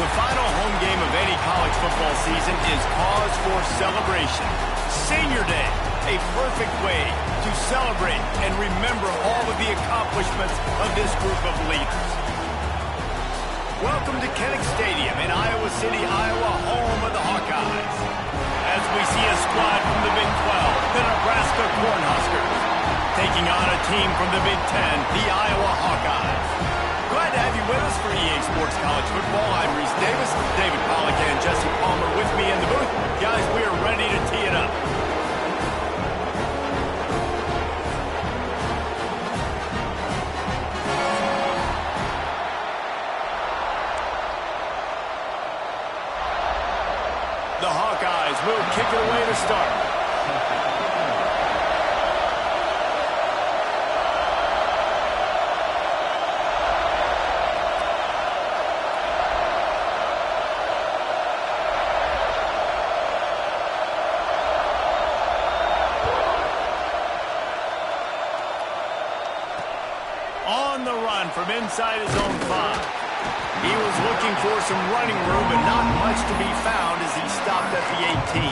The final home game of any college football season is cause for celebration. Senior Day, a perfect way to celebrate and remember all of the accomplishments of this group of leaders. Welcome to Kinnick Stadium in Iowa City, Iowa, home of the Hawkeyes. As we see a squad from the Big 12, the Nebraska Cornhuskers, taking on a team from the Big 10, the Iowa Hawkeyes. Glad to have you with us for EA Sports College Football. I'm Reese Davis, David Pollack and Jesse Palmer with me in the booth. Guys, we are ready to tee it up. The Hawkeyes will kick it away to start. On the run from inside his own 5. He was looking for some running room, but not much to be found as he stopped at the 18.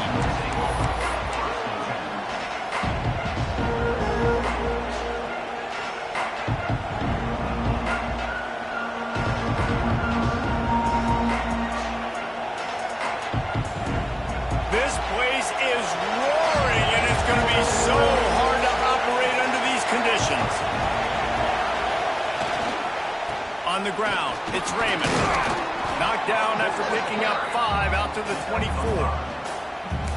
This place is roaring, and it's going to be so hard to operate under these conditions. On the ground, it's Raymond. Knocked down after picking up 5 out to the 24.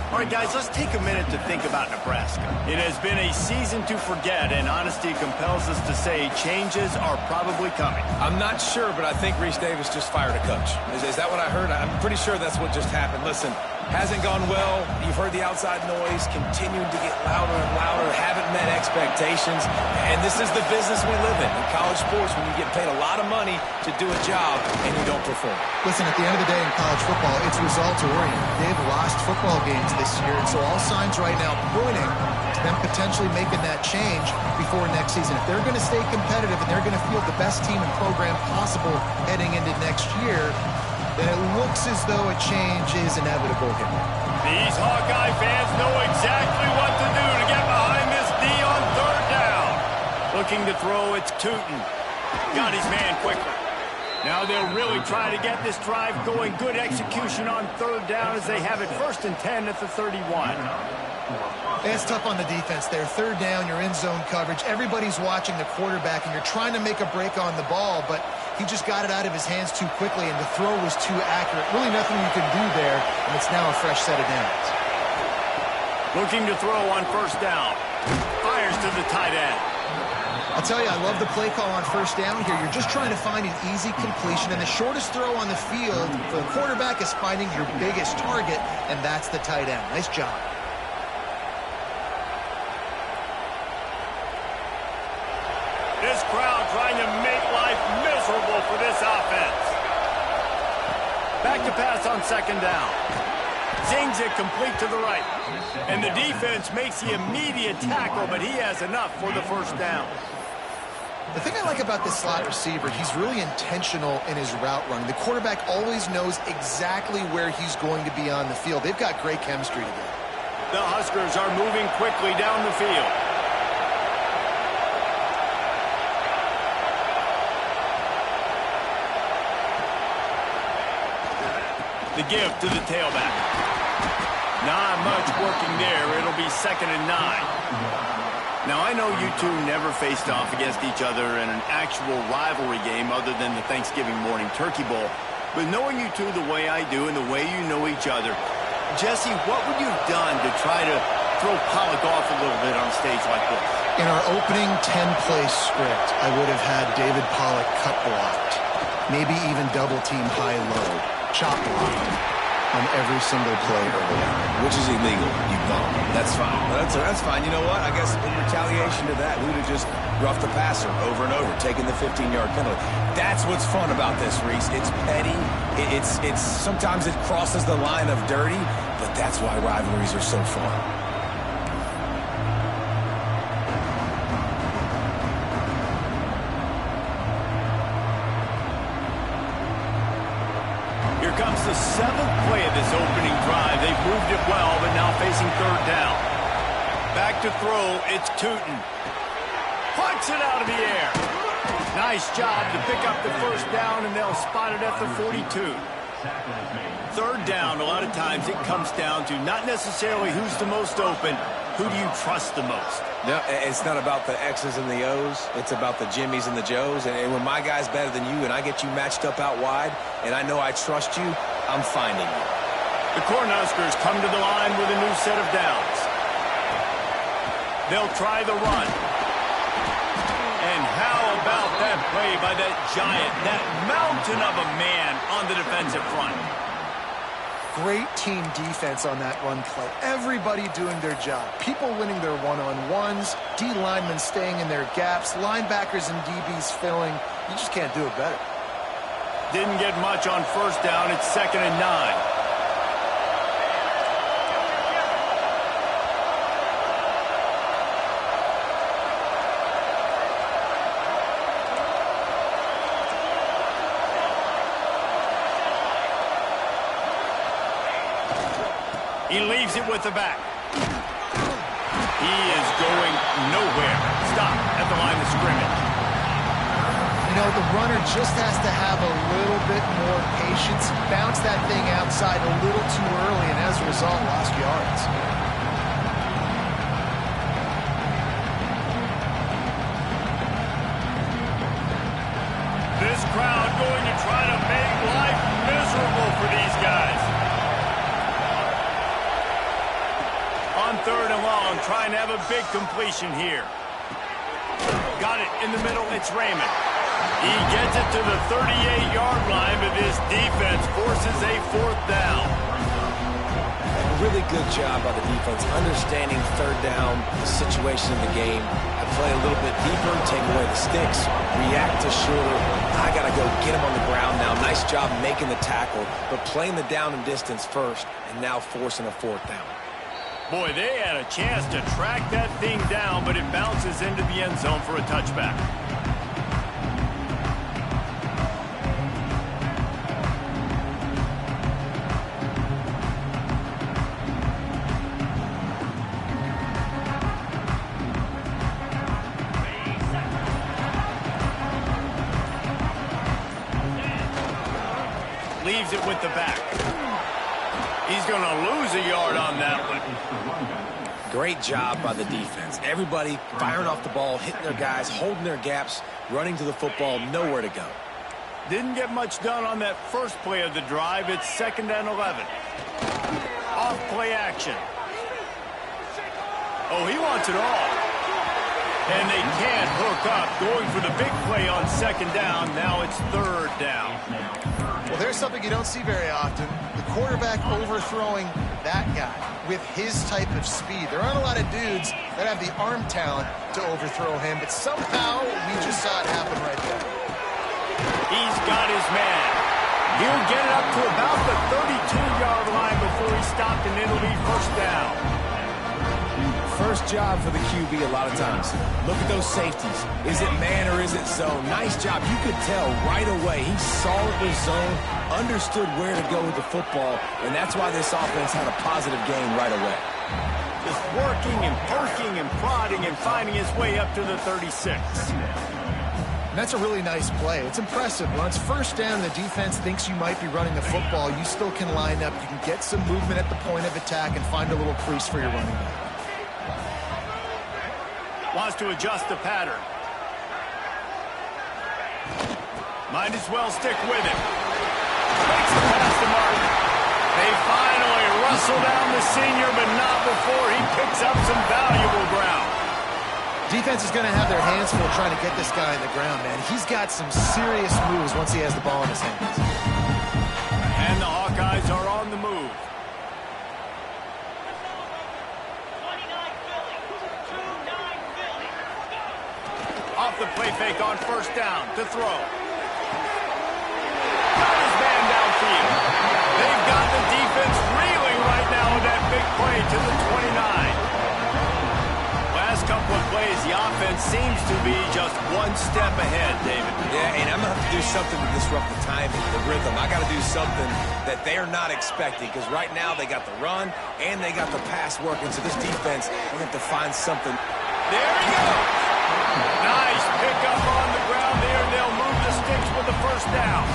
All right, guys, let's take a minute to think about Nebraska. It has been a season to forget, and honesty compels us to say changes are probably coming. I'm not sure, but I think Reese Davis just fired a coach. Is that what I heard? I'm pretty sure that's what just happened. Listen, hasn't gone well. You've heard the outside noise, continuing to get louder and louder, haven't met expectations, and this is the business we live in college sports, when you get paid a lot of money to do a job and you don't perform. Listen, at the end of the day in college football, it's results-oriented. They've lost football games this year, and so all signs right now pointing to them potentially making that change before next season. If they're going to stay competitive and they're going to field the best team and program possible heading into next year, then it looks as though a change is inevitable here. These Hawkeye fans know exactly what to do to get behind this D on 3rd down. Looking to throw, it's Tootin. Got his man quickly. Now they'll really try to get this drive going. Good execution on 3rd down as they have it 1st and 10 at the 31. It's tough on the defense there. 3rd down, you're in zone coverage. Everybody's watching the quarterback, and you're trying to make a break on the ball, but he just got it out of his hands too quickly, and the throw was too accurate. Really nothing you can do there, and it's now a fresh set of downs. Looking to throw on 1st down. Fires to the tight end. I'll tell you, I love the play call on 1st down here. You're just trying to find an easy completion, and the shortest throw on the field for the quarterback is finding your biggest target, and that's the tight end. Nice job. This crowd trying to make life miserable for this offense. Back to pass on 2nd down. Zings it complete to the right. And the defense makes the immediate tackle, but he has enough for the 1st down. The thing I like about this slot receiver, he's really intentional in his route run. The quarterback always knows exactly where he's going to be on the field. They've got great chemistry together. The Huskers are moving quickly down the field. The give to the tailback. Not much working there. It'll be 2nd and 9. Now, I know you two never faced off against each other in an actual rivalry game other than the Thanksgiving morning Turkey Bowl. But knowing you two the way I do and the way you know each other, Jesse, what would you have done to try to throw Pollack off a little bit on a stage like this? In our opening 10-play script, I would have had David Pollack cut blocked, maybe even double-team high-low, chop blocked on every single play early on. Which is illegal. You don't. That's fine. That's fine. You know what? I guess in retaliation to that, we would have just roughed the passer over and over, taking the 15-yard penalty. That's what's fun about this, Reese. It's petty. It's sometimes it crosses the line of dirty, but that's why rivalries are so fun. Here comes the 7th play of this opening drive. They've moved it well, but now facing 3rd down. Back to throw, it's Tootin. Puts it out of the air. Nice job to pick up the 1st down, and they'll spot it at the 42. 3rd down, a lot of times it comes down to not necessarily who's the most open, who do you trust the most? No, it's not about the X's and the O's. It's about the Jimmies and the Joes. And when my guy's better than you and I get you matched up out wide and I know I trust you, I'm finding you. The Cornhuskers come to the line with a new set of downs. They'll try the run. And how about that play by that giant, that mountain of a man on the defensive front? Great team defense on that run play. Everybody doing their job. People winning their one-on-ones, D linemen staying in their gaps, linebackers and DBs filling. You just can't do it better. Didn't get much on 1st down. It's 2nd and 9. He leaves it with the back. He is going nowhere. Stop at the line of scrimmage. You know, the runner just has to have a little bit more patience. Bounce that thing outside a little too early, and as a result, lost yards. This crowd going to try to make life miserable for these guys. On 3rd and long, trying to have a big completion here. Got it in the middle, it's Raymond. He gets it to the 38-yard line, but this defense forces a 4th down. A really good job by the defense, understanding 3rd down, the situation in the game. I play a little bit deeper, take away the sticks, react to shorter. I got to go get him on the ground now. Nice job making the tackle, but playing the down and distance first, and now forcing a 4th down. Boy, they had a chance to track that thing down, but it bounces into the end zone for a touchback. Leaves it with the back. He's going to lose a yard on that one. Great job by the defense. Everybody firing off the ball, hitting their guys, holding their gaps, running to the football, nowhere to go. Didn't get much done on that first play of the drive. It's 2nd and 11. Off play action. Oh, he wants it all. And they can't hook up. Going for the big play on 2nd down. Now it's 3rd down. Well, there's something you don't see very often. The quarterback overthrowing that guy with his type of speed. There aren't a lot of dudes that have the arm talent to overthrow him, but somehow we just saw it happen right there. He's got his man. He'll get it up to about the 32-yard line before he's stopped, and it'll be 1st down. First job for the QB a lot of times. Look at those safeties. Is it man or is it zone? Nice job. You could tell right away. He saw it was zone, understood where to go with the football, and that's why this offense had a positive game right away. Just working and poking and prodding and finding his way up to the 36. And that's a really nice play. It's impressive. When it's 1st down, the defense thinks you might be running the football. You still can line up. You can get some movement at the point of attack and find a little crease for your running back. Wants to adjust the pattern. Might as well stick with it. Makes the pass to Martin. They finally rustle down the senior, but not before he picks up some valuable ground. Defense is going to have their hands full trying to get this guy on the ground, man. He's got some serious moves once he has the ball in his hands. And the Hawkeyes are on the move. Off the play fake on 1st down to throw. Got his man downfield. They've got the defense reeling right now with that big play to the 29. Last couple of plays the offense seems to be just one step ahead, David. Yeah, and I'm going to have to do something to disrupt the timing, the rhythm. I got to do something that they're not expecting, because right now they got the run and they got the pass working. So this defense, they have to find something. There he goes. Nice pickup on the ground there. They'll move the sticks with the first down.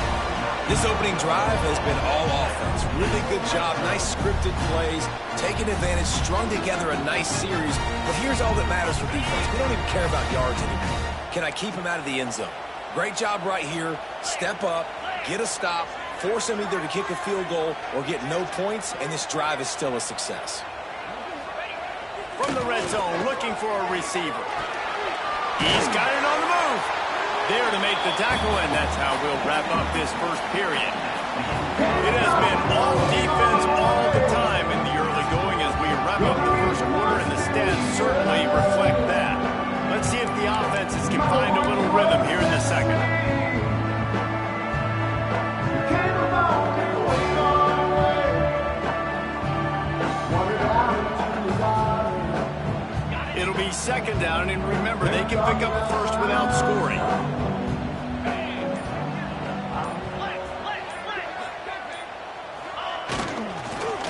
This opening drive has been all offense. Really good job. Nice scripted plays. Taking advantage. Strung together a nice series. But here's all that matters for defense. We don't even care about yards anymore. Can I keep him out of the end zone? Great job right here. Step up. Get a stop. Force him either to kick a field goal or get no points. And this drive is still a success. From the red zone, looking for a receiver. He's got it on the move. There to make the tackle, and that's how we'll wrap up this first period. It has been all defense all the time in the early going as we wrap up the first quarter, and the stats certainly reflect that. Let's see if the offenses can find a little rhythm here in the second. It'll be second down, and remember, they can pick up a first without scoring.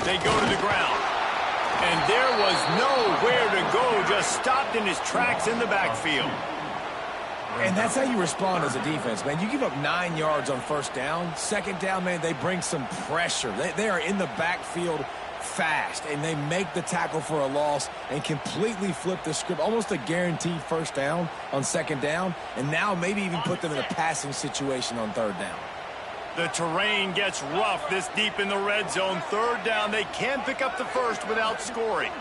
They go to the ground. And there was nowhere to go, just stopped in his tracks in the backfield. And that's how you respond as a defense, man. You give up 9 yards on first down. Second down, man, they bring some pressure. They are in the backfield fast, and they make the tackle for a loss and completely flip the script. Almost a guaranteed first down on second down, and now maybe even put them in a passing situation on third down. The terrain gets rough this deep in the red zone. Third down, they can pick up the first without scoring.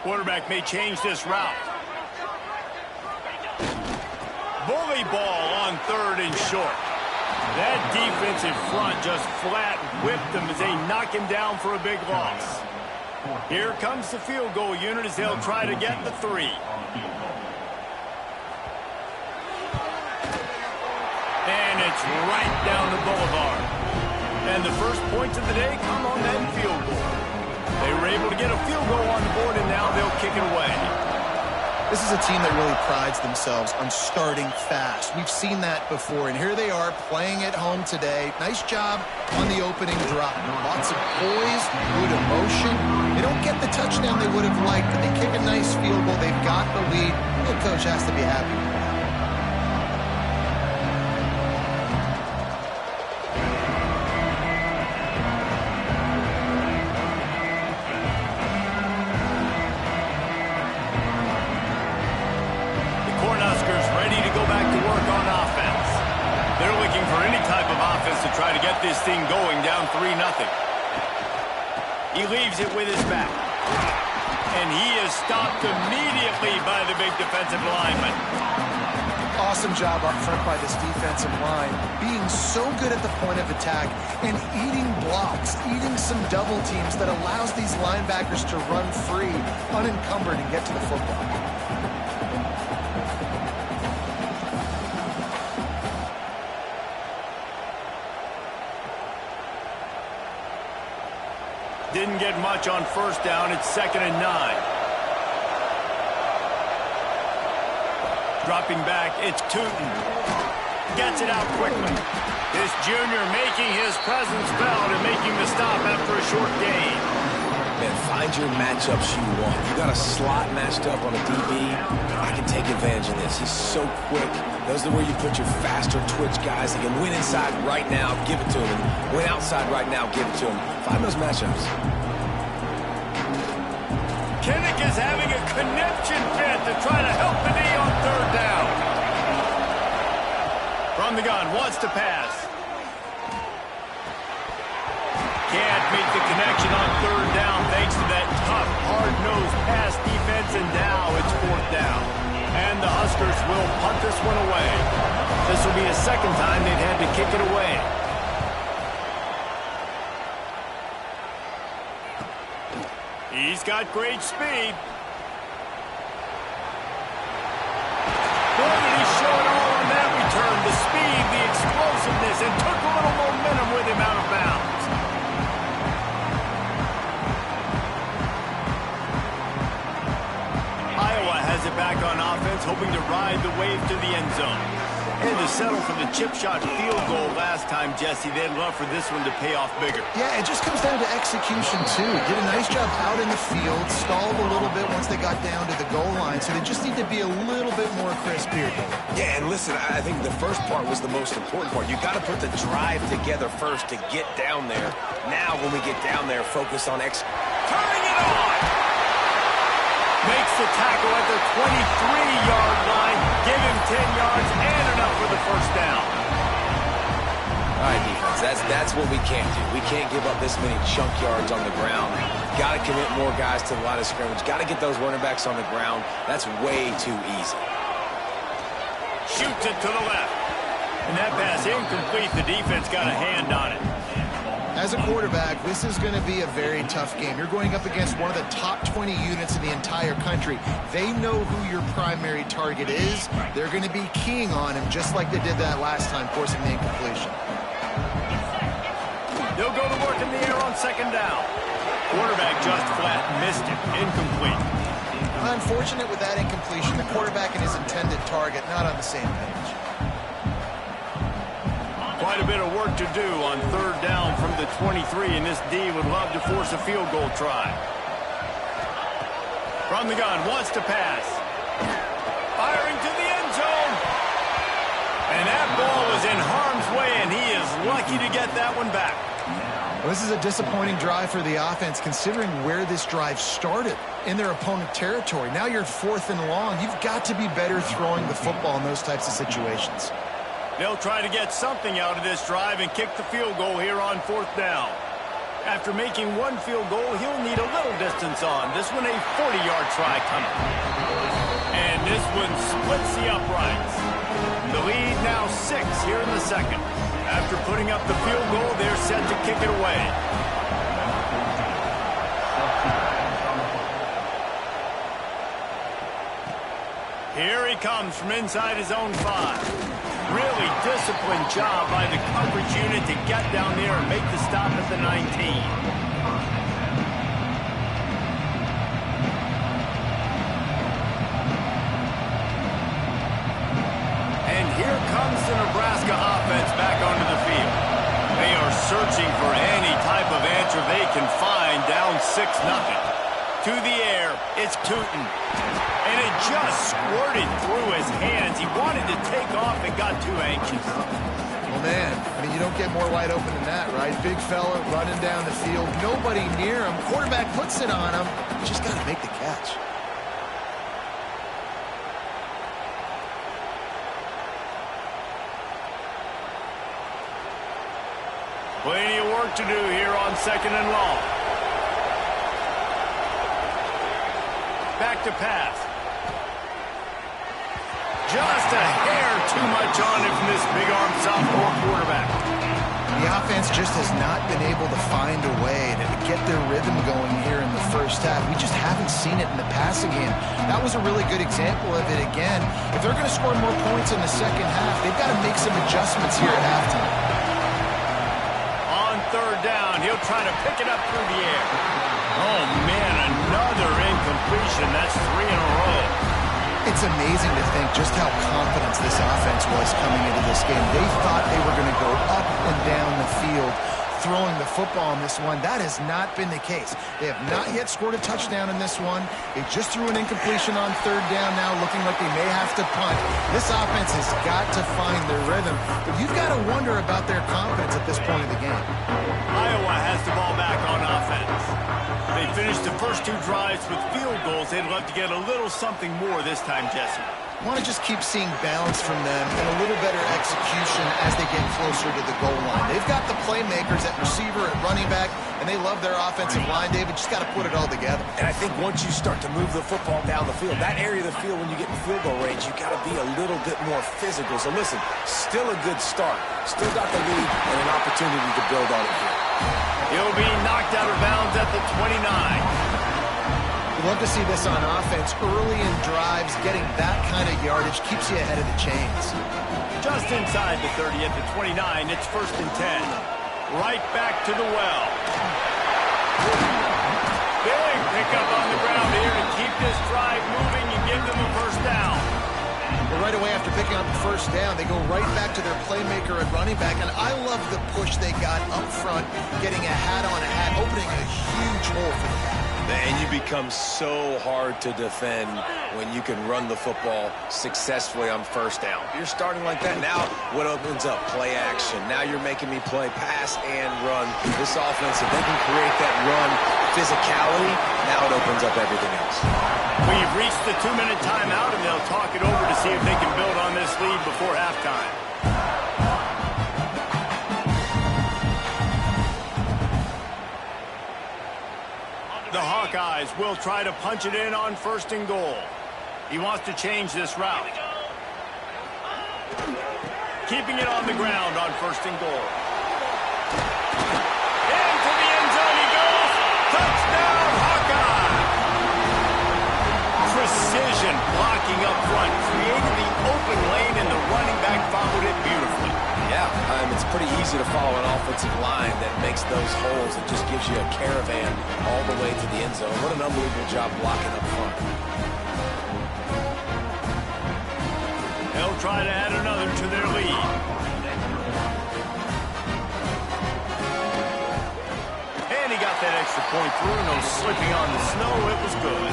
Quarterback may change this route. Bully ball on third and short. That defensive front just flat whipped them as they knock him down for a big loss. Here comes the field goal unit as they'll try to get the 3. And it's right down the boulevard. And the first points of the day come on that field goal. They were able to get a field goal on the board, and now they'll kick it away. This is a team that really prides themselves on starting fast. We've seen that before, and here they are playing at home today. Nice job on the opening drive. Lots of poise, good emotion. They don't get the touchdown they would have liked, but they kick a nice field goal. They've got the lead. The coach has to be happy with that. To try to get this thing going, down 3-0. He leaves it with his back. And he is stopped immediately by the big defensive lineman. Awesome job up front by this defensive line, being so good at the point of attack and eating blocks, eating some double teams that allows these linebackers to run free, unencumbered, and get to the football. Didn't get much on first down. It's 2nd and 9. Dropping back, it's Tootin. Gets it out quickly. This junior making his presence felt and making the stop after a short gain. Man, find your matchups you want. You got a slot matched up on a DB. I can take advantage of this. He's so quick. Those are where you put your faster twitch guys that can win inside right now, give it to him. Win outside right now, give it to him. Find those matchups. Kinnick is having a connection fit to try to help the knee on third down. From the gun, wants to pass. Can't make the connection on third down thanks to that tough, hard-nosed pass defense, and now it's 4th down. And the Huskers will punt this one away. This will be the second time they've had to kick it away. He's got great speed. Boy, did he show it all on that return. The speed, the explosiveness, and took a little momentum with him out of bounds. Iowa has it back on offense, hoping to to the end zone. And to settle for the chip shot field goal last time, Jesse, they'd love for this one to pay off bigger. Yeah, it just comes down to execution, too. Did a nice job out in the field, stalled a little bit once they got down to the goal line, so they just need to be a little bit more crisp here. Yeah, and listen, I think the first part was the most important part. You got to put the drive together first to get down there. Now, when we get down there, focus on turning it on! Makes the tackle at the 23-yard line. Give him 10 yards and enough for the first down. All right, defense, that's what we can't do. We can't give up this many chunk yards on the ground. Got to commit more guys to the line of scrimmage. Got to get those running backs on the ground. That's way too easy. Shoots it to the left. And that pass incomplete. The defense got a hand on it. As a quarterback, this is going to be a very tough game. You're going up against one of the top 20 units in the entire country. They know who your primary target is. They're going to be keying on him just like they did that last time, forcing the incompletion. They'll go to work in the air on second down. Quarterback just flat missed it. Incomplete. Unfortunate with that incompletion. The quarterback and his intended target not on the same page. Quite a bit of work to do on third down from the 23, and this D would love to force a field goal try. From the gun, wants to pass. Firing to the end zone. And that ball is in harm's way, and he is lucky to get that one back. Well, this is a disappointing drive for the offense, considering where this drive started in their opponent territory. Now you're 4th and long. You've got to be better throwing the football in those types of situations. They'll try to get something out of this drive and kick the field goal here on 4th down. After making one field goal, he'll need a little distance on. This one a 40-yard try coming. And this one splits the uprights. The lead now 6 here in the second. After putting up the field goal, they're set to kick it away. Here he comes from inside his own 5. Really disciplined job by the coverage unit to get down there and make the stop at the 19. And here comes the Nebraska offense back onto the field. They are searching for any type of answer they can find, down 6-0. To the air, it's Tootin. And it just squirted through his hands. He wanted to take off and got too anxious. Well, man, I mean, you don't get more wide open than that, right? Big fella running down the field, nobody near him. Quarterback puts it on him. You just got to make the catch. Plenty of work to do here on 2nd and long. Back to pass. Just a hair too much on it from this big-armed sophomore quarterback. The offense just has not been able to find a way to get their rhythm going here in the first half. We just haven't seen it in the passing game. That was a really good example of it again. If they're going to score more points in the second half, they've got to make some adjustments here at halftime. On third down, he'll try to pick it up through the air. Oh, man, another incompletion. That's 3 in a row. It's amazing to think just how confident this offense was coming into this game. They thought they were going to go up and down the field throwing the football in this one. That has not been the case. They have not yet scored a touchdown in this one. They just threw an incompletion on third down now, looking like they may have to punt. This offense has got to find their rhythm, but you've got to wonder about their confidence at this point of the game. Iowa has the ball back on offense. They finished the first 2 drives with field goals. They'd love to get a little something more this time, Jesse. I want to just keep seeing balance from them and a little better execution as they get closer to the goal line. They've got the playmakers at receiver, at running back, and they love their offensive line, David. Just got to put it all together. And I think once you start to move the football down the field, that area of the field when you get in field goal range, you got to be a little bit more physical. So listen, still a good start. Still got the lead and an opportunity to build on it here. He'll be knocked out of bounds at the 29. We'd love to see this on offense. Early in drives, getting that kind of yardage keeps you ahead of the chains. Just inside the 30 at the 29, it's 1st and 10. Right back to the well. Big pickup on the ground here to keep this drive moving and give them a first down. But right away after picking up the first down, they go right back to their playmaker at running back. And I love the push they got up front, getting a hat on a hat, opening a huge hole for the back. And you become so hard to defend when you can run the football successfully on first down. You're starting like that. Now what opens up? Play action. Now you're making me play pass and run. This offense, if they can create that run physicality, now it opens up everything else. We've reached the 2-minute timeout, and they'll talk it over to see if they can build on this lead before halftime. The Hawkeyes will try to punch it in on 1st and goal. He wants to change this route. Keeping it on the ground on 1st and goal. Into the end zone he goes. Touchdown, Hawkeye! Precision blocking up front. Created the open lane, and the running back followed it beautifully. Yeah, it's pretty easy to follow an offensive line that makes those holes. It just gives you a caravan all the way to the end zone. What an unbelievable job blocking up front. They'll try to add another to their lead. And he got that extra point through. No slipping on the snow. It was good.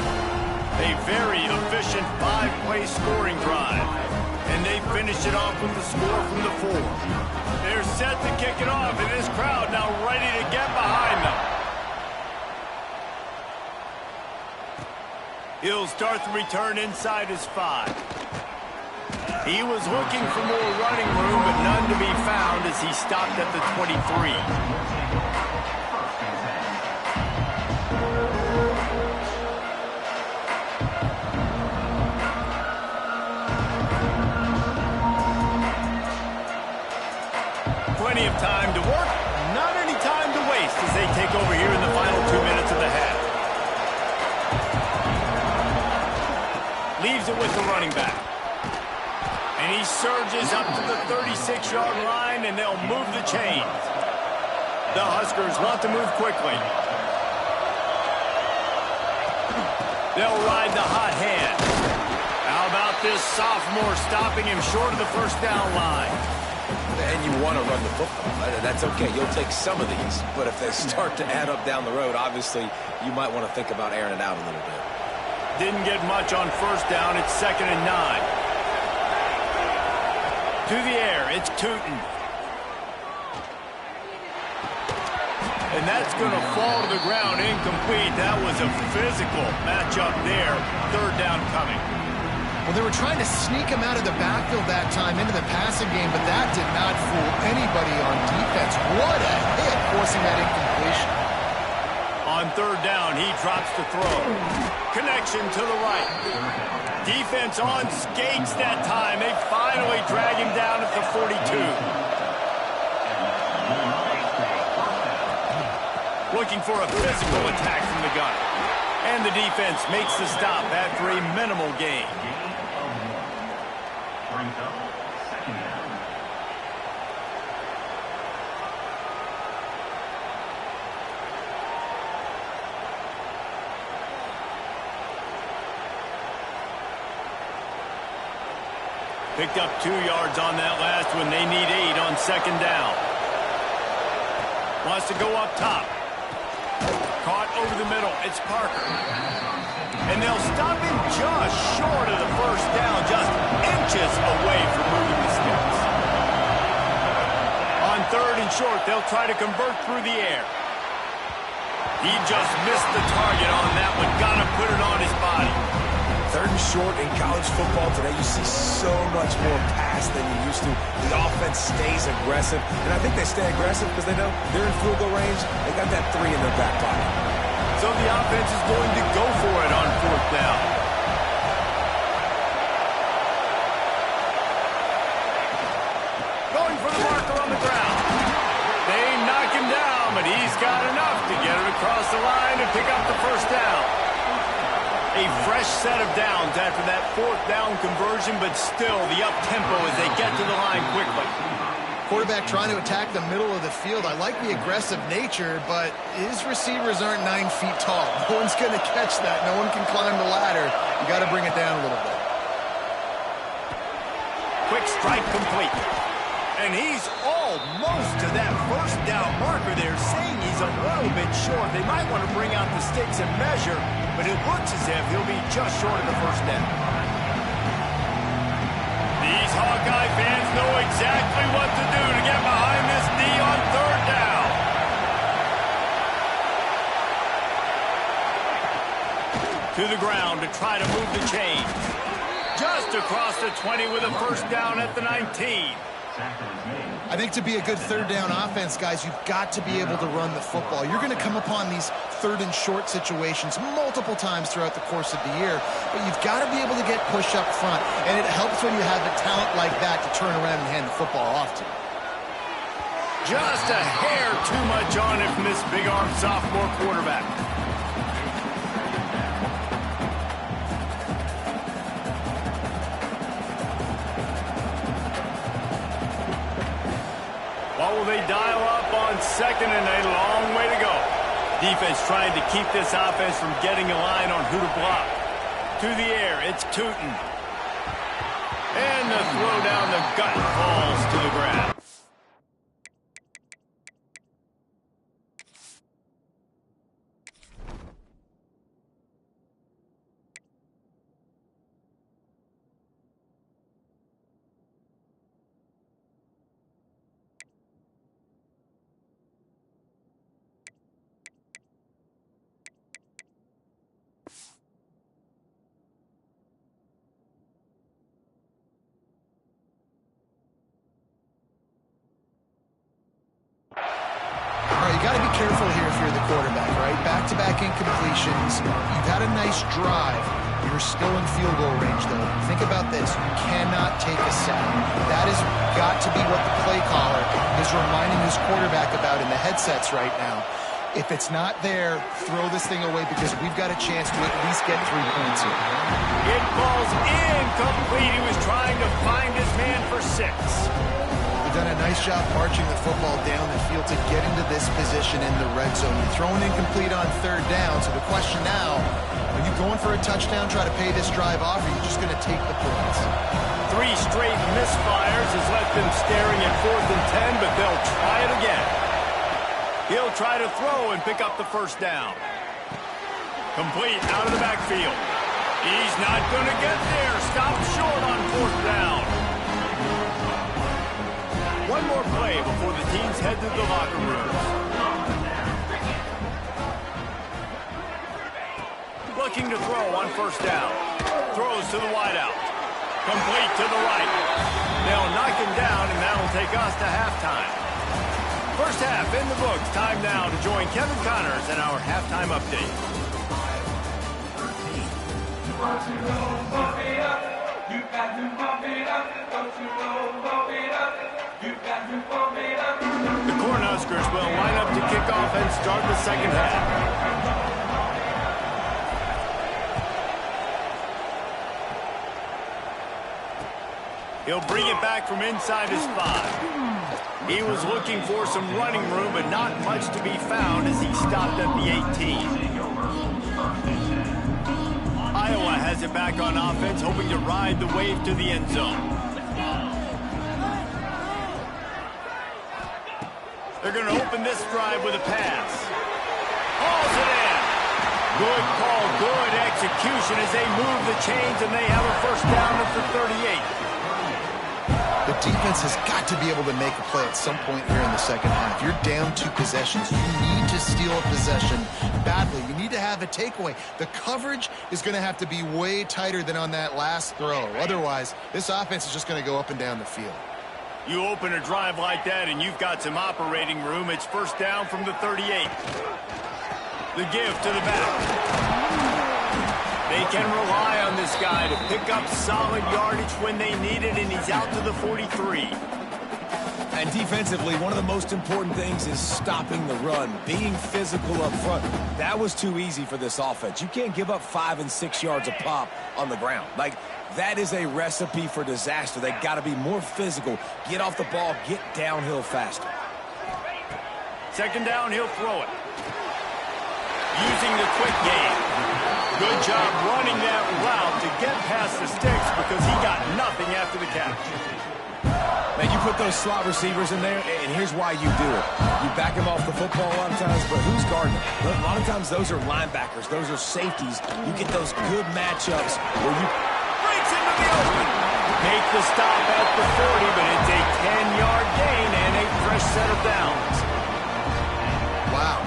A very efficient 5-play scoring drive. And they finished it off with the score from the 4. They're set to kick it off, and this crowd now ready to get behind them. He'll start the return inside his 5. He was looking for more running room, but none to be found as he stopped at the 23. Plenty of time to work, not any time to waste as they take over here in the final 2 minutes of the half. Leaves it with the running back. And he surges up to the 36-yard line, and they'll move the chains. The Huskers want to move quickly. They'll ride the hot hand. How about this sophomore stopping him short of the first down line? And you want to run the football. That's okay. You'll take some of these. But if they start to add up down the road, obviously, you might want to think about airing it out a little bit. Didn't get much on first down. It's 2nd and 9. To the air. It's Tootin. And that's going to fall to the ground incomplete. That was a physical matchup there. 3rd down coming. Well, they were trying to sneak him out of the backfield that time into the passing game, but that did not fool anybody on defense. What a hit, forcing that incompletion. On 3rd down, he drops to throw. Connection to the right. Defense on skates that time. They finally drag him down at the 42. Looking for a physical attack from the gunner. And the defense makes the stop after a minimal gain. Picked up 2 yards on that last one. They need 8 on 2nd down. Wants to go up top. Caught over the middle. It's Parker. And they'll stop him just short of the first down, just inches away from moving the sticks. On 3rd and short, they'll try to convert through the air. He just missed the target on that one. Got to put it on his body. 3rd and short in college football today, you see so much more pass than you used to. The offense stays aggressive, and I think they stay aggressive because they know they're in field goal range. They got that 3 in their back pocket. So the offense is going to go for it on 4th down. Going for the marker on the ground. They knock him down, but he's got enough to get it across the line and pick up the first down. A fresh set of downs after that 4th down conversion, but still the up-tempo as they get to the line quickly. Quarterback trying to attack the middle of the field. I like the aggressive nature, but his receivers aren't 9 feet tall. No one's going to catch that. No one can climb the ladder. You got to bring it down a little bit. quick strike complete. And he's almost to that first down marker there, saying he's a little bit short. They might want to bring out the sticks and measure, but it looks as if he'll be just short of the first down. These Hawkeye fans know exactly what to do to get behind this D on third down. To the ground to try to move the chains. Just across the 20 with a first down at the 19. I think to be a good third down offense, guys, you've got to be able to run the football. You're going to come upon these third and short situations multiple times throughout the course of the year, but you've got to be able to get push up front, and it helps when you have a talent like that to turn around and hand the football off to. Just a hair too much on it from this big-arm sophomore quarterback. What will they dial up on second and a long way to go? Defense trying to keep this offense from getting a line on who to block. To the air, it's Tootin. And the throw down the gut falls to the ground. You got to be careful here if you're the quarterback, right? Back-to-back incompletions. You've had a nice drive. You're still in field goal range, though. Think about this. You cannot take a sack. That has got to be what the play caller is reminding his quarterback about in the headsets right now. If it's not there, throw this thing away because we've got a chance to at least get 3 points here. It falls incomplete. He was trying to find his man for 6. Done a nice job marching the football down the field to get into this position in the red zone. You're throwing incomplete on third down, so the question now, are you going for a touchdown, try to pay this drive off, or are you just going to take the points? 3 straight misfires has left them staring at 4th and 10, but they'll try it again. He'll try to throw and pick up the first down. Complete out of the backfield. He's not going to get there. Stopped short on 4th down. One more play before the teams head to the locker room. Looking to throw on first down. Throws to the wideout. Complete to the right. They'll knock him down, and that'll take us to halftime. First half in the books. Time now to join Kevin Connors in our halftime update. The Cornhuskers will line up to kick off and start the second half. He'll bring it back from inside his 5. He was looking for some running room, but not much to be found as he stopped at the 18. Iowa has it back on offense, hoping to ride the wave to the end zone. They're going to open this drive with a pass. Hauls it in. Good call, good execution as they move the chains, and they have a first down at the 38. The defense has got to be able to make a play at some point here in the second half. You're down 2 possessions. You need to steal a possession badly. You need to have a takeaway. The coverage is going to have to be way tighter than on that last throw. Otherwise, this offense is just going to go up and down the field. You open a drive like that and you've got some operating room. It's first down from the 38. The give to the back. They can rely on this guy to pick up solid yardage when they need it, and he's out to the 43. And defensively, one of the most important things is stopping the run, being physical up front. That was too easy for this offense. You can't give up 5 and 6 yards a pop on the ground. Like, that is a recipe for disaster. They got to be more physical, get off the ball, get downhill faster. Second down, he'll throw it. Using the quick game. Good job running that route to get past the sticks because he got nothing after the catch. Man, you put those slot receivers in there, and here's why you do it. You back them off the football a lot of times, but who's guarding them? A lot of times those are linebackers. Those are safeties. You get those good matchups where you breaks into the open. Make the stop at the 40, but it's a 10-yard gain and a fresh set of downs. Wow.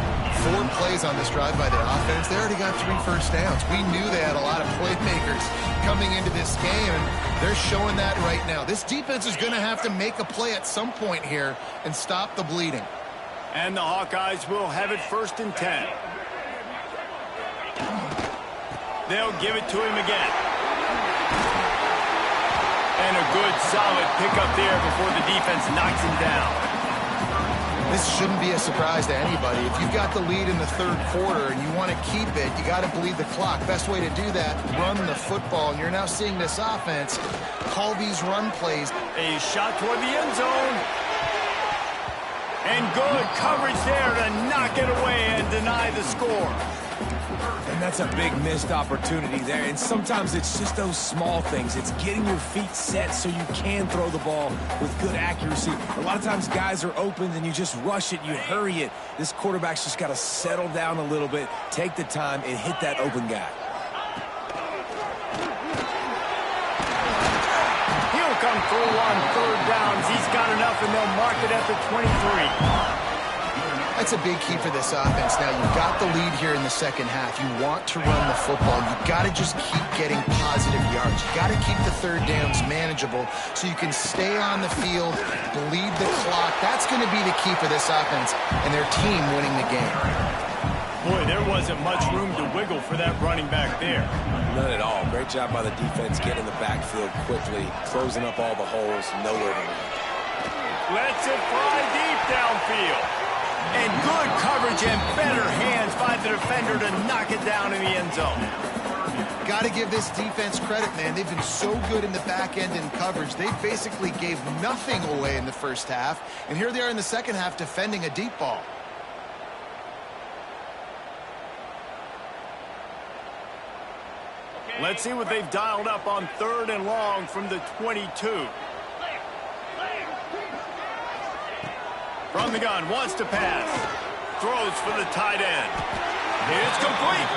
4 plays on this drive by the offense. They already got 3 first downs. We knew they had a lot of playmakers coming into this game, and they're showing that right now. This defense is going to have to make a play at some point here and stop the bleeding. And the Hawkeyes will have it 1st and 10. They'll give it to him again. And a good, solid pickup there before the defense knocks him down. This shouldn't be a surprise to anybody. If you've got the lead in the 3rd quarter and you want to keep it, you got to bleed the clock. Best way to do that, run the football. And you're now seeing this offense call these run plays. A shot toward the end zone. And good coverage there to knock it away and deny the score. And that's a big missed opportunity there. And sometimes it's just those small things. It's getting your feet set so you can throw the ball with good accuracy. A lot of times guys are open and you just rush it, you hurry it. This quarterback's just got to settle down a little bit, take the time, and hit that open guy. He'll come through on 3rd downs. He's got enough, and they'll mark it at the 23. That's a big key for this offense. Now, you've got the lead here in the 2nd half. You want to run the football. You've got to just keep getting positive yards. You've got to keep the 3rd downs manageable so you can stay on the field, bleed the clock. That's going to be the key for this offense and their team winning the game. Boy, there wasn't much room to wiggle for that running back there. None at all. Great job by the defense getting in the backfield quickly, closing up all the holes, nowhere to run. Lets it fly deep downfield. And good coverage and better hands by the defender to knock it down in the end zone. Got to give this defense credit, man. They've been so good in the back end in coverage. They basically gave nothing away in the 1st half. And here they are in the 2nd half defending a deep ball. Let's see what they've dialed up on 3rd and long from the 22. From the gun, wants to pass. Throws for the tight end. It's complete.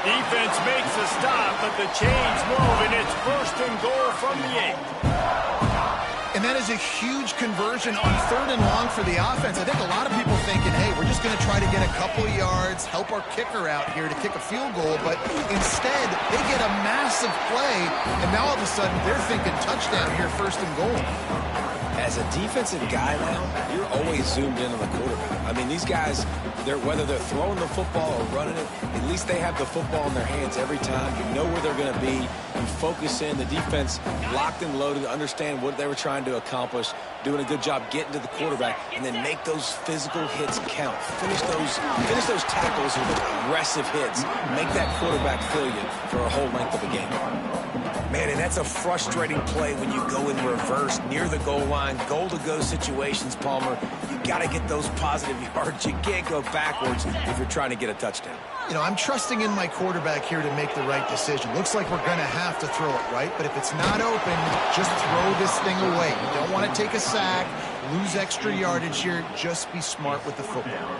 Defense makes a stop, but the chains move, and it's 1st and goal from the 8. And that is a huge conversion on 3rd and long for the offense. I think a lot of people thinking, hey, we're just going to try to get a couple of yards, help our kicker out here to kick a field goal. But instead, they get a massive play, and now all of a sudden they're thinking touchdown here, 1st and goal. As a defensive guy now, you're always zoomed in on the quarterback. I mean, these guys, whether they're throwing the football or running it, at least they have the football in their hands every time. You know where they're going to be. You focus in. The defense locked and loaded, understand what they were trying to accomplish, doing a good job getting to the quarterback, and then make those physical hits count. Finish those tackles with aggressive hits. Make that quarterback feel you for a whole length of a game. Man, and that's a frustrating play when you go in reverse near the goal line, goal-to-go situations, Palmer. You got to get those positive yards. You can't go backwards if you're trying to get a touchdown. You know, I'm trusting in my quarterback here to make the right decision. Looks like we're going to have to throw it, right? But if it's not open, just throw this thing away. You don't want to take a sack, lose extra yardage here. Just be smart with the football.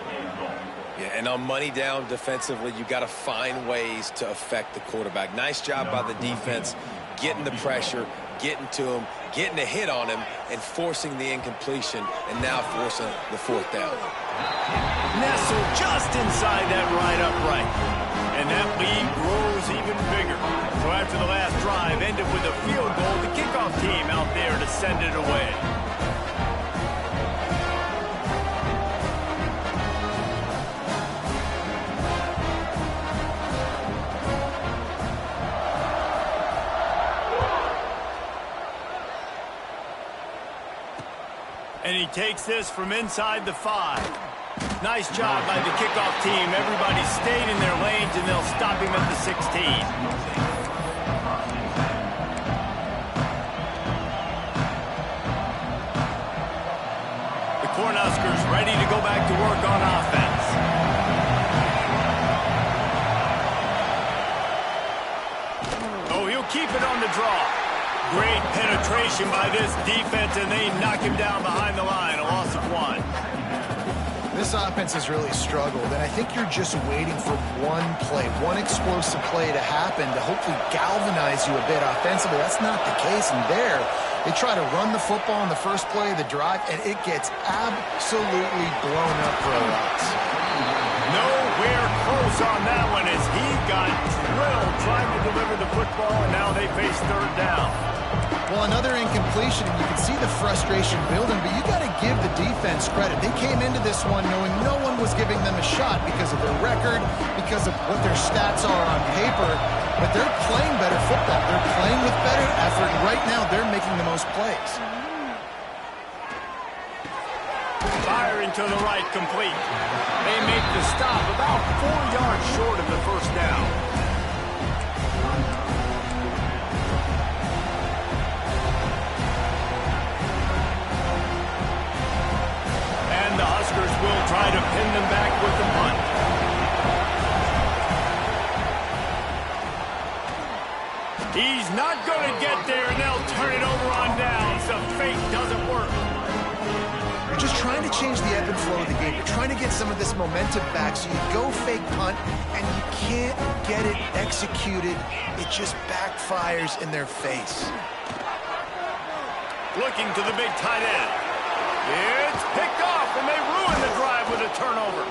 Yeah, and on money down defensively, you got to find ways to affect the quarterback. Nice job by the defense, getting the pressure, getting to him, getting a hit on him, and forcing the incompletion, and now forcing the 4th down. Nestled just inside that right upright. And that lead grows even bigger. So after the last drive ended with a field goal, the kickoff team out there to send it away. And he takes this from inside the 5. Nice job by the kickoff team. Everybody stayed in their lanes, and they'll stop him at the 16. The Cornhuskers ready to go back to work on offense. keep it on the draw. Great penetration by this defense, and they knock him down behind the line. A loss of 1. This offense has really struggled, and I think you're just waiting for one play, one explosive play to happen to hopefully galvanize you a bit offensively. That's not the case, and there, they try to run the football in the first play of the drive, and it gets absolutely blown up for a loss. Nowhere close on that one as he got drilled trying to deliver the football, and now they face third down. Well, another incompletion, and you can see the frustration building, but you got to give the defense credit. They came into this one knowing no one was giving them a shot because of their record, because of what their stats are on paper, but they're playing better football. They're playing with better effort, and right now they're making the most plays. Firing to the right, complete. They make the stop about 4 yards short of the first down. And the Huskers will try to pin them back with the punt. He's not going to get there, and they'll turn it over on downs. The fake doesn't work. You're just trying to change the ebb and flow of the game. You're trying to get some of this momentum back, so you go fake punt, and you can't get it executed. It just backfires in their face. Looking to the big tight end. It's picked off, and they ruin the drive with a turnover.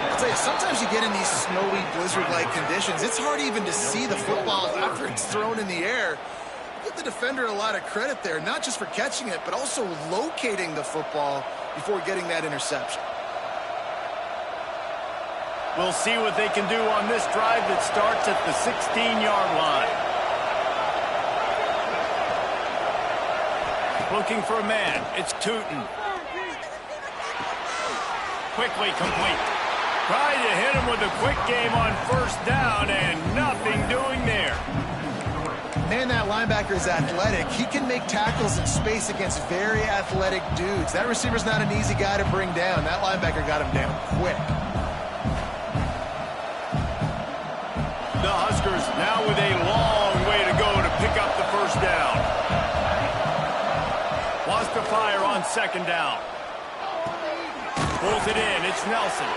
I'll tell you, sometimes you get in these snowy, blizzard-like conditions. It's hard even to see the football after it's thrown in the air. Give the defender a lot of credit there, not just for catching it, but also locating the football before getting that interception. We'll see what they can do on this drive that starts at the 16-yard line. Looking for a man. It's Tootin. Quickly complete. Tried to hit him with a quick game on first down, and nothing doing there. Man, that linebacker is athletic. He can make tackles in space against very athletic dudes. That receiver's not an easy guy to bring down. That linebacker got him down quick. The Huskers now with a long way to go to pick up the first down. Wants to fire on second down. Pulls it in. It's Nelson.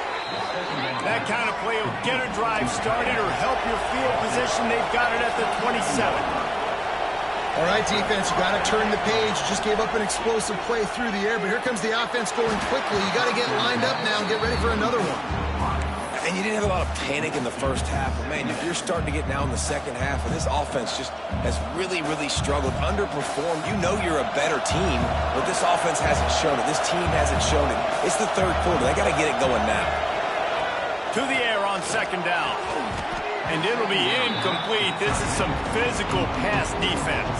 That kind of play will get a drive started or help your field position. They've got it at the 27. All right, defense, you got to turn the page. You just gave up an explosive play through the air, but here comes the offense going quickly. You got to get lined up now and get ready for another one. And you didn't have a lot of panic in the first half, but man, you're starting to get now in the second half, and this offense just has really, really struggled, underperformed. You know you're a better team, but this offense hasn't shown it. This team hasn't shown it. It's the third quarter. They got to get it going now. To the air on second down. And it'll be incomplete. This is some physical pass defense.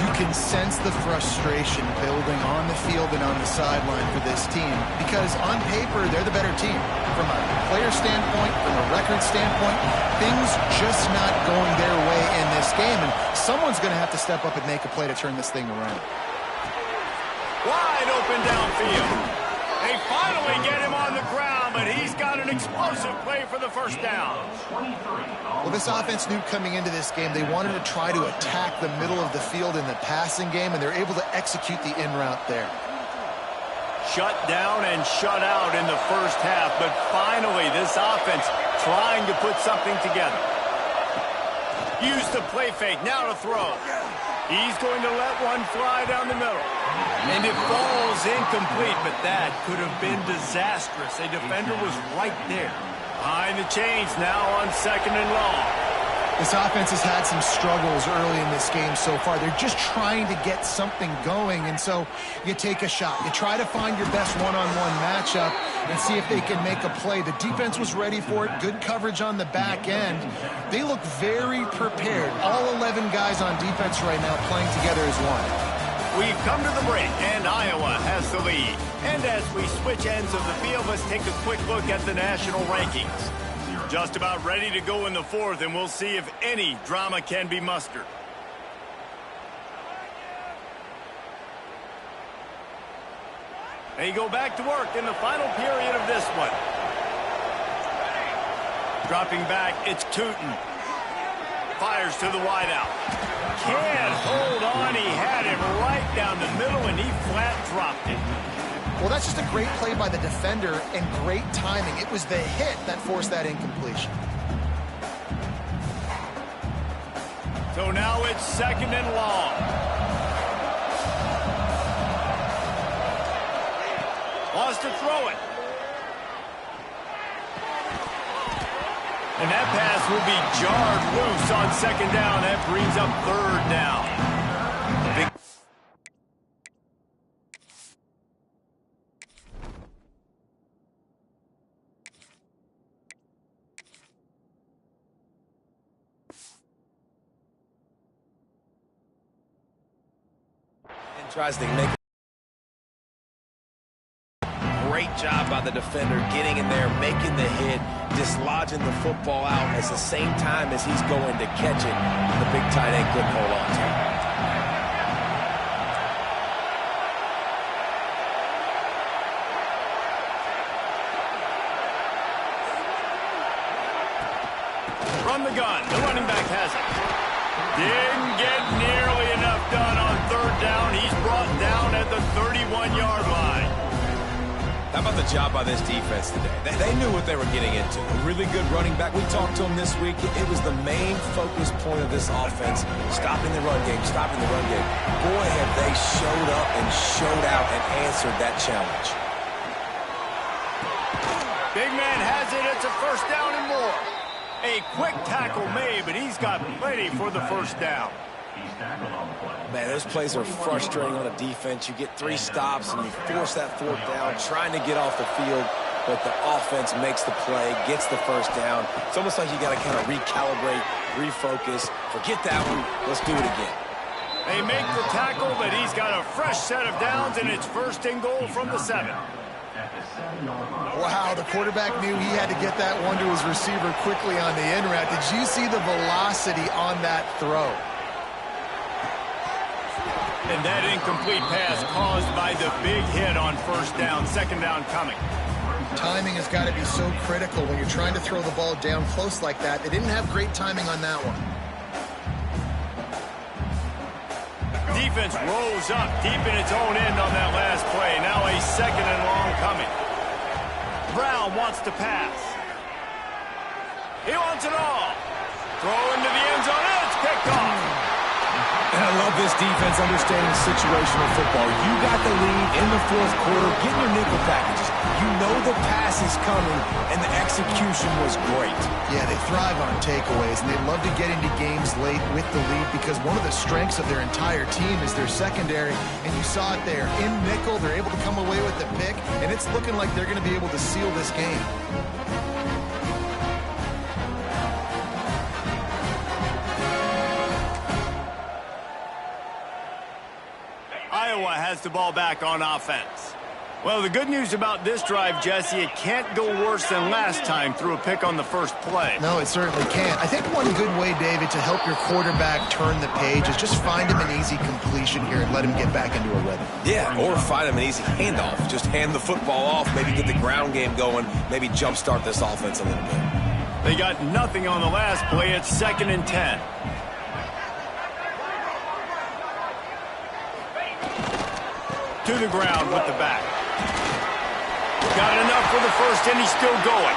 You can sense the frustration building on the field and on the sideline for this team because on paper, they're the better team. From a player standpoint, from a record standpoint, things just not going their way in this game, and someone's going to have to step up and make a play to turn this thing around. Wide open downfield. They finally get him on the ground, but he's got an explosive play for the first down. Well, this offense knew coming into this game they wanted to try to attack the middle of the field in the passing game, and they're able to execute the in route there. Shut down and shut out in the first half, but finally this offense trying to put something together. Use the play fake, now to throw. He's going to let one fly down the middle. And it falls incomplete, but that could have been disastrous. A defender was right there. Behind the chains now on second and long. This offense has had some struggles early in this game so far. They're just trying to get something going, and so you take a shot. You try to find your best one-on-one matchup and see if they can make a play. The defense was ready for it. Good coverage on the back end. They look very prepared. All 11 guys on defense right now playing together as one. We've come to the break, and Iowa has the lead. And as we switch ends of the field, let's take a quick look at the national rankings. Just about ready to go in the fourth, and we'll see if any drama can be mustered. They go back to work in the final period of this one. Dropping back, it's Tootin. fires to the wideout. Can't hold on. He had him right down the middle, and he flat dropped it. Well, that's just a great play by the defender and great timing. It was the hit that forced that incompletion. So now it's second and long. Wants to throw it. And that pass will be jarred loose on second down. That brings up third down. Big and tries to make great job by the defender getting in there, making the hit, dislodging the football out at the same time as he's going to catch it. The big tight end couldn't hold on to it. From the gun, the running back has it. Didn't get nearly enough done on third down. He's brought down at the 31-yard line. How about the job by this defense today? They knew what they were getting into. A really good running back. We talked to him this week. It was the main focus point of this offense, stopping the run game, stopping the run game. Boy, have they showed up and showed out and answered that challenge. Big man has it. It's a first down and more. A quick tackle made, but he's got plenty for the first down. Man, those plays are frustrating on a defense. You get 3 stops and you force that fourth down, trying to get off the field, but the offense makes the play, gets the first down. It's almost like you got to kind of recalibrate, refocus. Forget that one. Let's do it again. They make the tackle, but he's got a fresh set of downs, and it's first and goal from the 7. Wow, the quarterback knew he had to get that one to his receiver quickly on the in route. Did you see the velocity on that throw? And that incomplete pass caused by the big hit on first down, second down coming. Timing has got to be so critical when you're trying to throw the ball down close like that. They didn't have great timing on that one. Defense rolls up deep in its own end on that last play. Now a second and long coming. Brown wants to pass. He wants it all. Throw into the end zone. It's picked off. And I love this defense understanding situational football. You got the lead in the fourth quarter, getting your nickel packages. You know the pass is coming, and the execution was great. Yeah, they thrive on takeaways, and they love to get into games late with the lead because one of the strengths of their entire team is their secondary, and you saw it there. In nickel, they're able to come away with the pick, and it's looking like they're going to be able to seal this game. Iowa has the ball back on offense. Well, the good news about this drive, Jesse, it can't go worse than last time through a pick on the first play. No, it certainly can't. I think one good way, David, to help your quarterback turn the page is just find him an easy completion here and let him get back into a rhythm. Yeah, or find him an easy handoff. Just hand the football off, maybe get the ground game going, maybe jumpstart this offense a little bit. They got nothing on the last play. It's second and 10. To the ground with the back. Got enough for the first, and he's still going.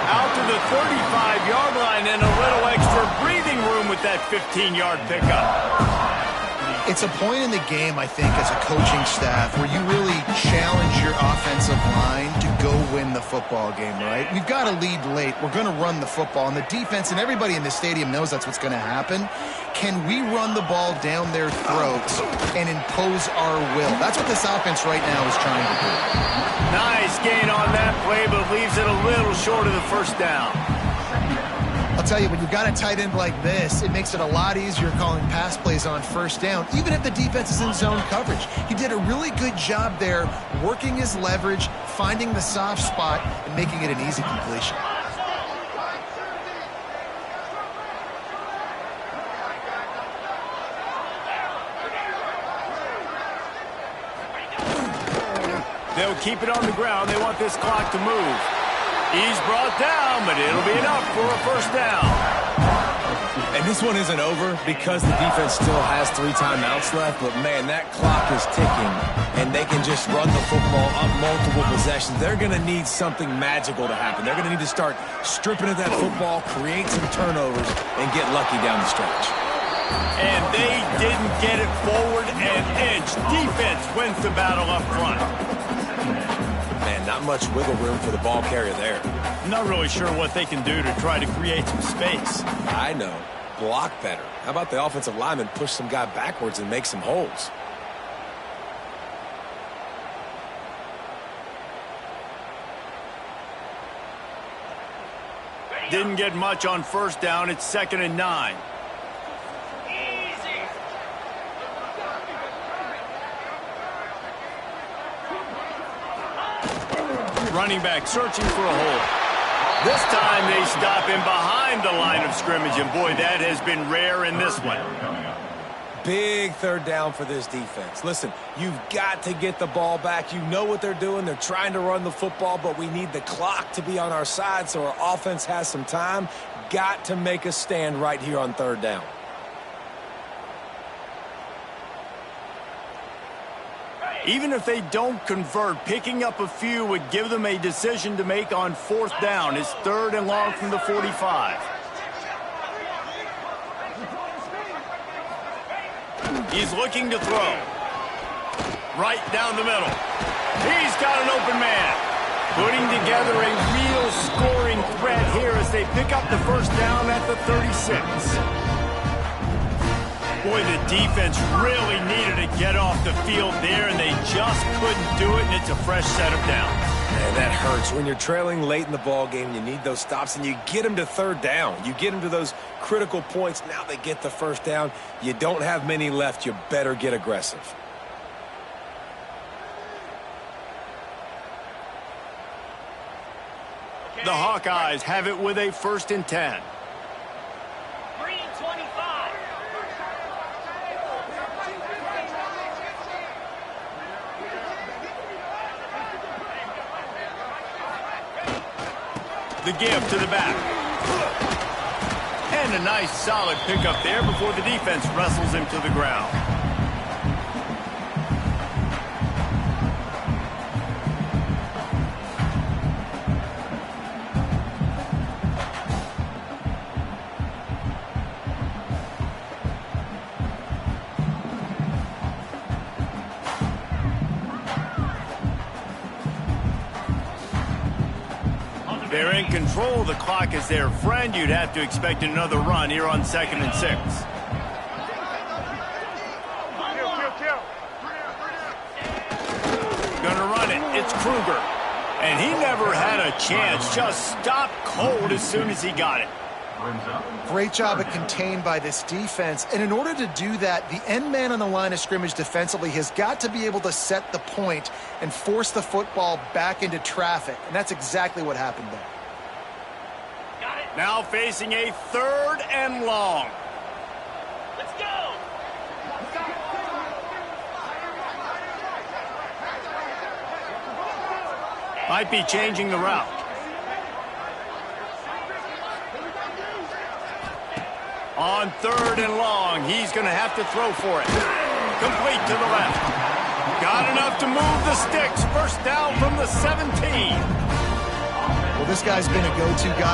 Out to the 35-yard line, and a little extra breathing room with that 15-yard pickup. It's a point in the game, I think, as a coaching staff where you really challenge your offensive line to go win the football game, right? We've got to lead late. We're going to run the football, and the defense and everybody in the stadium knows that's what's going to happen. Can we run the ball down their throats and impose our will? That's what this offense right now is trying to do. Nice gain on that play, but leaves it a little short of the first down. I'll tell you, when you've got a tight end like this, it makes it a lot easier calling pass plays on first down, even if the defense is in zone coverage. He did a really good job there, working his leverage, finding the soft spot, and making it an easy completion. They'll keep it on the ground. They want this clock to move. He's brought down, but it'll be enough for a first down. And this one isn't over because the defense still has 3 timeouts left. But, man, that clock is ticking, and they can just run the football up multiple possessions. They're going to need something magical to happen. They're going to need to start stripping at that football, create some turnovers, and get lucky down the stretch. And they didn't get it forward an inch. Defense wins the battle up front. Man, not much wiggle room for the ball carrier there. I'm not really sure what they can do to try to create some space. I know. Block better. How about the offensive lineman push some guy backwards and make some holes? Didn't get much on first down. It's 2nd and 9. Running back searching for a hole. This time they stop him behind the line of scrimmage, and boy, that has been rare in this one. Big 3rd down for this defense. Listen, you've got to get the ball back. You know what they're doing. They're trying to run the football, but we need the clock to be on our side so our offense has some time. Got to make a stand right here on 3rd down. Even if they don't convert, picking up a few would give them a decision to make on 4th down. It's 3rd and long from the 45. He's looking to throw. Right down the middle. He's got an open man. Putting together a real scoring threat here as they pick up the 1st down at the 36. Boy, the defense really needed to get off the field there, and they just couldn't do it, and it's a fresh set of downs. Man, that hurts. When you're trailing late in the ball game, you need those stops, and you get them to 3rd down. You get them to those critical points. Now they get the 1st down. You don't have many left. You better get aggressive. The Hawkeyes have it with a 1st and 10. The give to the back. And a nice solid pickup there before the defense wrestles him to the ground. They're in control. The clock is their friend. You'd have to expect another run here on 2nd and 6. Gonna run it. It's Kruger. And he never had a chance. Just stopped cold as soon as he got it. Great job at contained by this defense. And in order to do that, the end man on the line of scrimmage defensively has got to be able to set the point and force the football back into traffic. And that's exactly what happened there. Now facing a 3rd and long. Let's go! Might be changing the route. On 3rd and long, he's going to have to throw for it. Complete to the left. Got enough to move the sticks. 1st down from the 17. Well, this guy's been a go-to guy